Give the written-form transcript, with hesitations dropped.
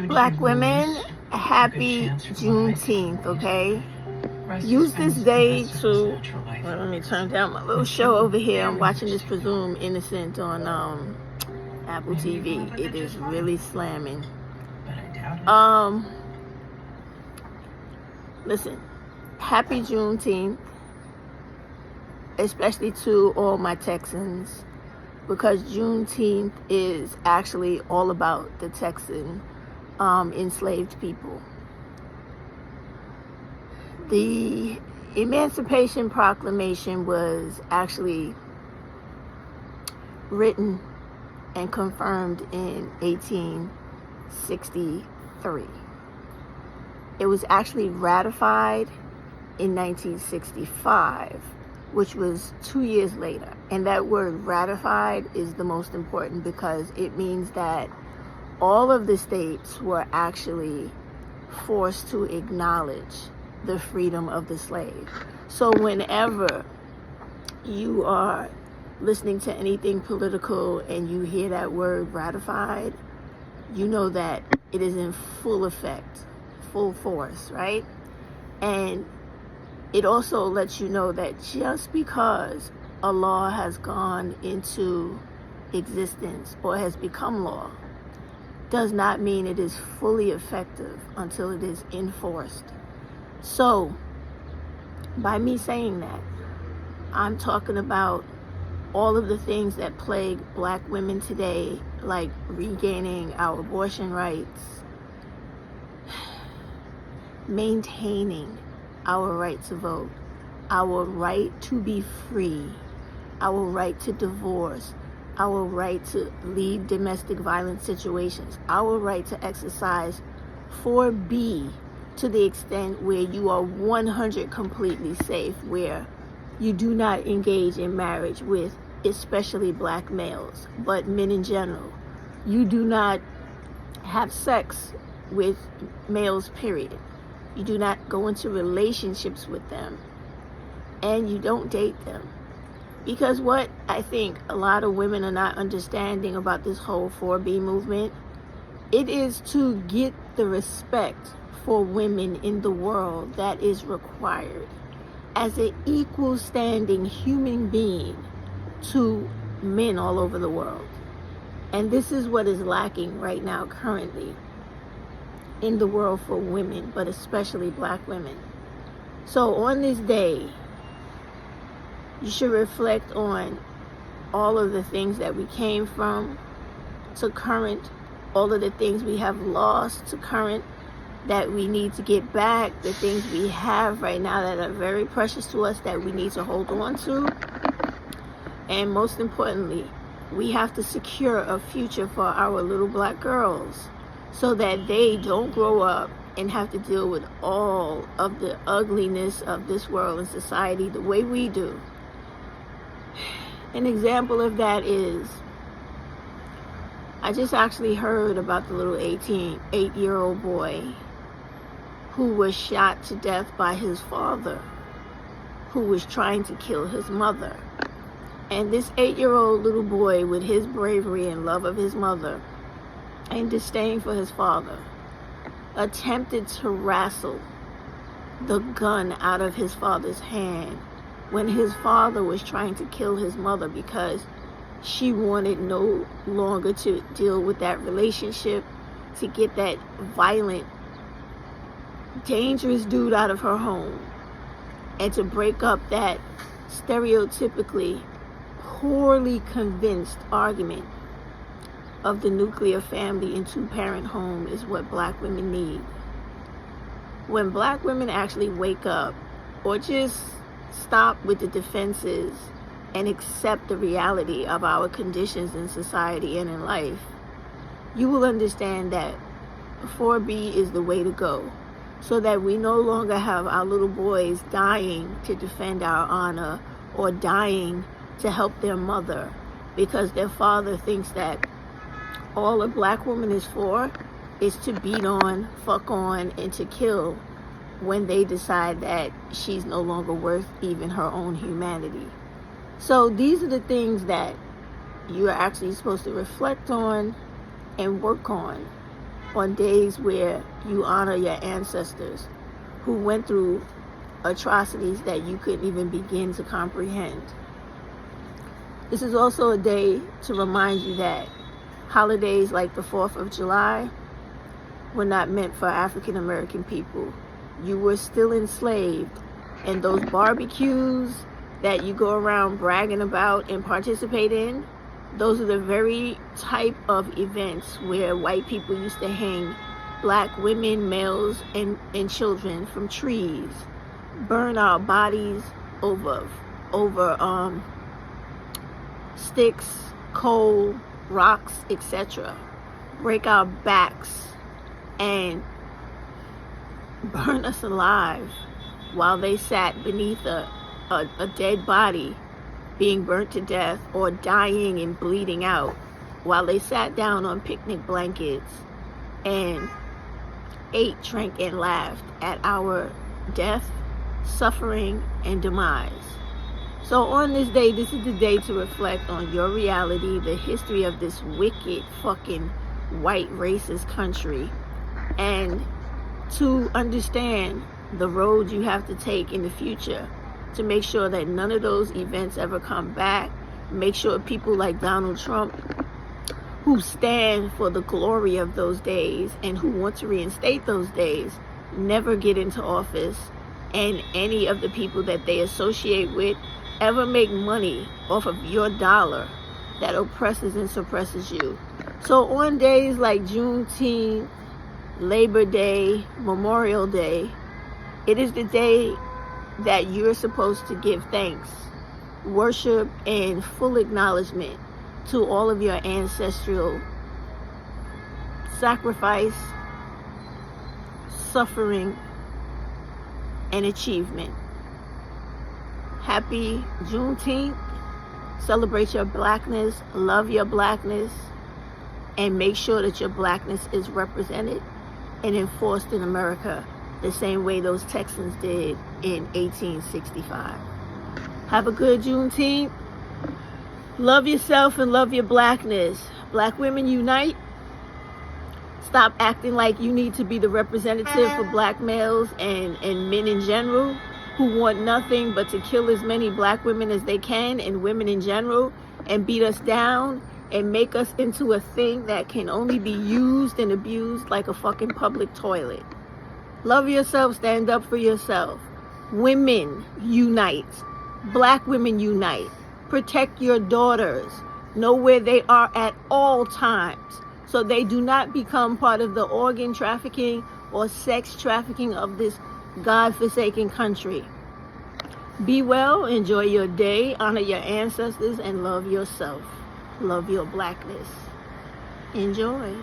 Black women, happy Juneteenth, okay? Use this day to, well, let me turn down my little show over here. I'm watching this Presumed Innocent on Apple TV. It is really slamming. Listen, happy Juneteenth, especially to all my Texans, because Juneteenth is actually all about the Texan enslaved people. The Emancipation Proclamation was actually written and confirmed in 1863. It was actually ratified in 1965, which was 2 years later. And that word ratified is the most important because it means that all of the states were actually forced to acknowledge the freedom of the slave. So whenever you are listening to anything political and you hear that word ratified, you know that it is in full effect, full force, right? And it also lets you know that just because a law has gone into existence or has become law does not mean it is fully effective until it is enforced. So, by me saying that, I'm talking about all of the things that plague Black women today, like regaining our abortion rights, maintaining our right to vote, our right to be free, our right to divorce, our right to leave domestic violence situations, our right to exercise 4B to the extent where you are 100 completely safe, where you do not engage in marriage with especially Black males, but men in general. You do not have sex with males, period. You do not go into relationships with them, and you don't date them. Because what I think a lot of women are not understanding about this whole 4B movement, it is to get the respect for women in the world that is required as an equal standing human being to men all over the world. And this is what is lacking right now currently in the world for women, but especially Black women. So on this day, you should reflect on all of the things that we came from to current, all of the things we have lost to current, that we need to get back, the things we have right now that are very precious to us that we need to hold on to. And most importantly, we have to secure a future for our little Black girls so that they don't grow up and have to deal with all of the ugliness of this world and society the way we do. An example of that is, I just actually heard about the little 8-year-old boy who was shot to death by his father, who was trying to kill his mother. And this 8-year-old little boy, with his bravery and love of his mother and disdain for his father, attempted to wrestle the gun out of his father's hand when his father was trying to kill his mother because she wanted no longer to deal with that relationship, to get that violent, dangerous dude out of her home, and to break up that stereotypically poorly convinced argument of the nuclear family and two-parent home is what Black women need. When Black women actually wake up, or just stop with the defenses and accept the reality of our conditions in society and in life, you will understand that 4B is the way to go, so that we no longer have our little boys dying to defend our honor or dying to help their mother because their father thinks that all a Black woman is for is to beat on, fuck on, and to kill when they decide that she's no longer worth even her own humanity. So these are the things that you're actually supposed to reflect on and work on on days where you honor your ancestors who went through atrocities that you couldn't even begin to comprehend. This is also a day to remind you that holidays like the 4th of July were not meant for African American people. You were still enslaved, and those barbecues that you go around bragging about and participate in, those are the very type of events where white people used to hang black women, males, and children from trees, burn our bodies over sticks, coal, rocks, etc. Break our backs and burn us alive while they sat beneath a dead body being burnt to death or dying and bleeding out, while they sat down on picnic blankets and ate, drank, and laughed at our death, suffering, and demise. So on this day, this is the day to reflect on your reality, the history of this wicked fucking white racist country, and to understand the road you have to take in the future to make sure that none of those events ever come back. Make sure people like Donald Trump, who stand for the glory of those days and who want to reinstate those days, never get into office, and any of the people that they associate with ever make money off of your dollar that oppresses and suppresses you. So on days like Juneteenth, Labor Day, Memorial Day, it is the day that you're supposed to give thanks, worship, and full acknowledgement to all of your ancestral sacrifice, suffering, and achievement. Happy Juneteenth. Celebrate your blackness, love your blackness, and make sure that your blackness is represented and enforced in America the same way those Texans did in 1865. Have a good Juneteenth. Love yourself and love your blackness. Black women unite. Stop acting like you need to be the representative for black males and men in general who want nothing but to kill as many black women as they can, and women in general, and beat us down and make us into a thing that can only be used and abused like a fucking public toilet. Love yourself, stand up for yourself. Women unite. Black women unite. Protect your daughters. Know where they are at all times so they do not become part of the organ trafficking or sex trafficking of this God-forsaken country. Be well, enjoy your day, honor your ancestors, and love yourself. Love your blackness. Enjoy.